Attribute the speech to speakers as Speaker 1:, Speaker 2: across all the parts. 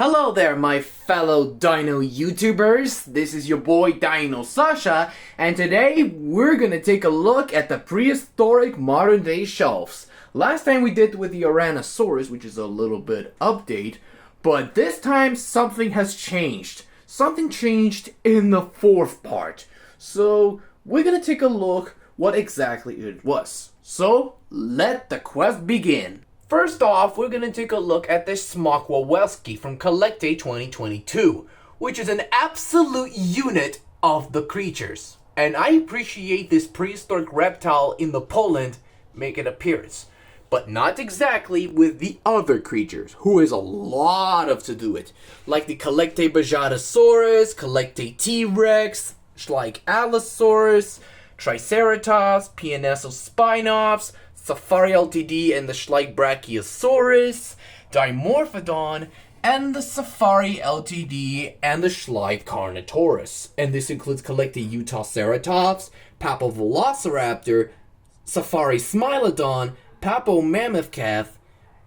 Speaker 1: Hello there, my fellow dino YouTubers. This is your boy DinoSasha, and today we're gonna take a look at the prehistoric modern day shelves. Last time we did with the Tyrannosaurus, which is a little bit update, but this time something has changed. Something changed in the fourth part. So we're gonna take a look what exactly it was. So let the quest begin. First off, we're gonna take a look at this Smokwowiecki from Collect Day 2022, which is an absolute unit of the creatures. And I appreciate this prehistoric reptile in the Poland make an appearance, but not exactly with the other creatures, who is a lot of to do it, like the Collect Day Bajadasaurus, Collect Day T-Rex, Schleich Allosaurus, Triceratops, Pianesospinops, Safari Ltd. And the Schleich Brachiosaurus, Dimorphodon, and the Safari Ltd. And the Schleich Carnotaurus. And this includes collecting Utaceratops, Papovelociraptor, Safari Smilodon, Papo Mammoth Calf,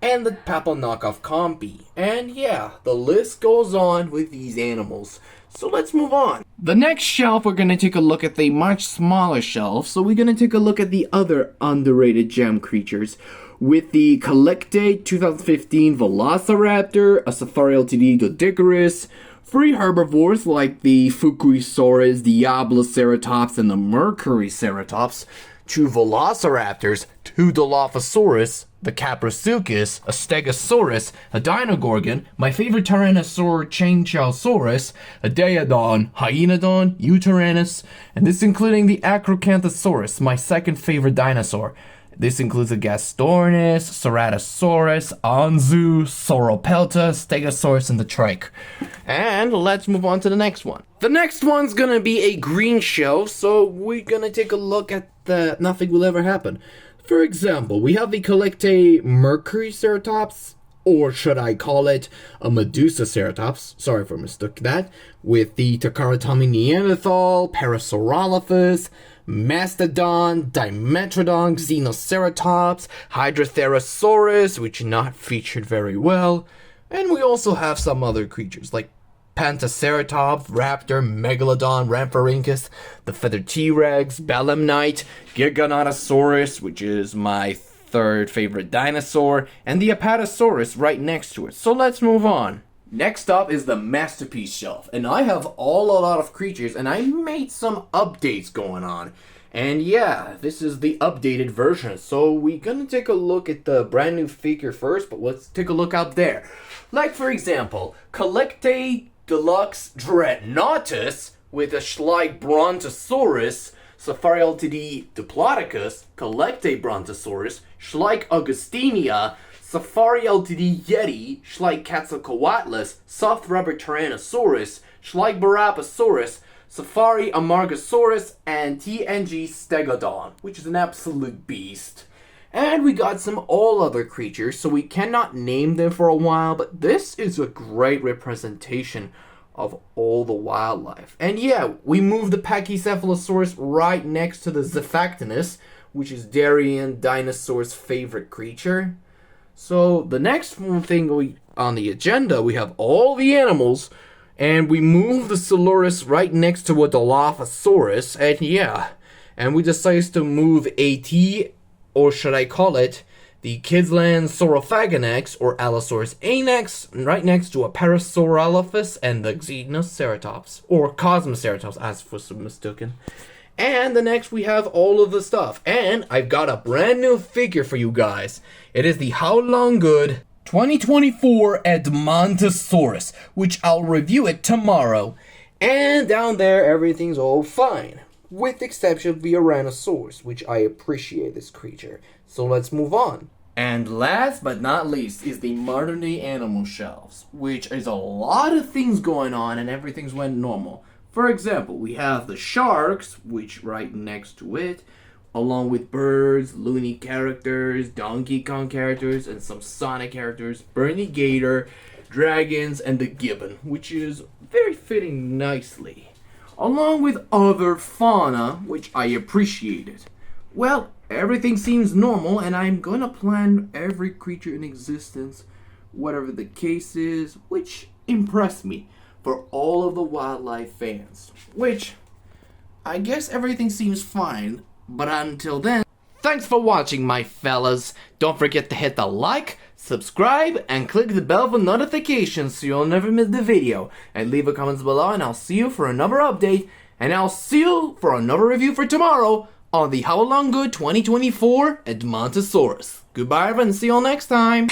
Speaker 1: and the Papo Knockoff Compy. And yeah, the list goes on with these animals. So let's move on. The next shelf, we're going to take a look at the much smaller shelf. So we're going to take a look at the other underrated gem creatures with the Collect Day 2015 Velociraptor, a Safari Ltd. Doedicurus, free herbivores like the Fukuisaurus, Diabloceratops, and the Mercuryceratops, two Velociraptors, two Dilophosaurus, the Caprosuchus, a Stegosaurus, a Dinogorgon, my favorite Tyrannosaur Chainchowsaurus, a Daeodon, Hyenodon, Eutyrannus, and this including the Acrocanthosaurus, my second favorite dinosaur. This includes a Gastornis, Ceratosaurus, Anzu, Sauropelta, Stegosaurus, and the Trike. And let's move on to the next one. The next one's gonna be a green shelf, so we're gonna take a look at the Nothing Will Ever Happen. For example, we have the Collect Day Mercuryceratops, or should I call it a Medusaceratops? Sorry for mistook that. With the Takara Neanderthal, Parasaurolophus, Mastodon, Dimetrodon, Xenoceratops, Hydrotherosaurus, which not featured very well. And we also have some other creatures like Pantaceratops, Raptor, Megalodon, Rhamphorhynchus, the Feathered T-Rex, Belemnite, Giganotosaurus, which is my third favorite dinosaur, and the Apatosaurus right next to it. So let's move on. Next up is the Masterpiece Shelf, and I have a lot of creatures, and I made some updates going on. And yeah, this is the updated version, so we're gonna take a look at the brand new figure first, but let's take a look out there. Like for example, Collect Day Deluxe Dreadnoughtus with a Schleich Brontosaurus, Safari Ltd. Diplodocus, Collect Day Brontosaurus, Schleich Augustinia, Safari Ltd. Yeti, Schleich Quetzalcoatlus, Soft Rubber Tyrannosaurus, Schleich Barapasaurus, Safari Amargasaurus, and TNG Stegodon, which is an absolute beast. And we got some all other creatures, so we cannot name them for a while, but this is a great representation of all the wildlife. And yeah, we moved the Pachycephalosaurus right next to the Zephactinus, which is Darien Dinosaur's favorite creature. So the next thing on the agenda, we have all the animals, and we moved the Silurus right next to a Dilophosaurus, and yeah, and we decided to move AT, or should I call it, the Kidsland Saurophagonex, or Allosaurus anax, right next to a Parasaurolophus and the Xenoceratops, or Cosmoceratops, as for some mistaken. And the next we have all of the stuff, and I've got a brand new figure for you guys. It is the How Long Good 2024 Edmontosaurus, which I'll review it tomorrow. And down there, everything's all fine, with the exception of the Tyrannosaurus, which I appreciate this creature. So let's move on. And last but not least is the modern day animal shelves, which is a lot of things going on and everything's went normal. For example, we have the sharks, which right next to it, along with birds, Looney characters, Donkey Kong characters, and some Sonic characters, Bernie Gator, dragons, and the gibbon, which is very fitting nicely, along with other fauna, which I appreciated. Well, everything seems normal, and I'm gonna plan every creature in existence, whatever the case is, which impressed me for all of the wildlife fans. Which, I guess everything seems fine, but until then, thanks for watching, my fellas. Don't forget to hit the like, subscribe, and click the bell for notifications so you'll never miss the video. And leave a comments below, and I'll see you for another update. And I'll see you for another review for tomorrow on the How Long Good 2024 Edmontosaurus. Goodbye, everyone. See you all next time.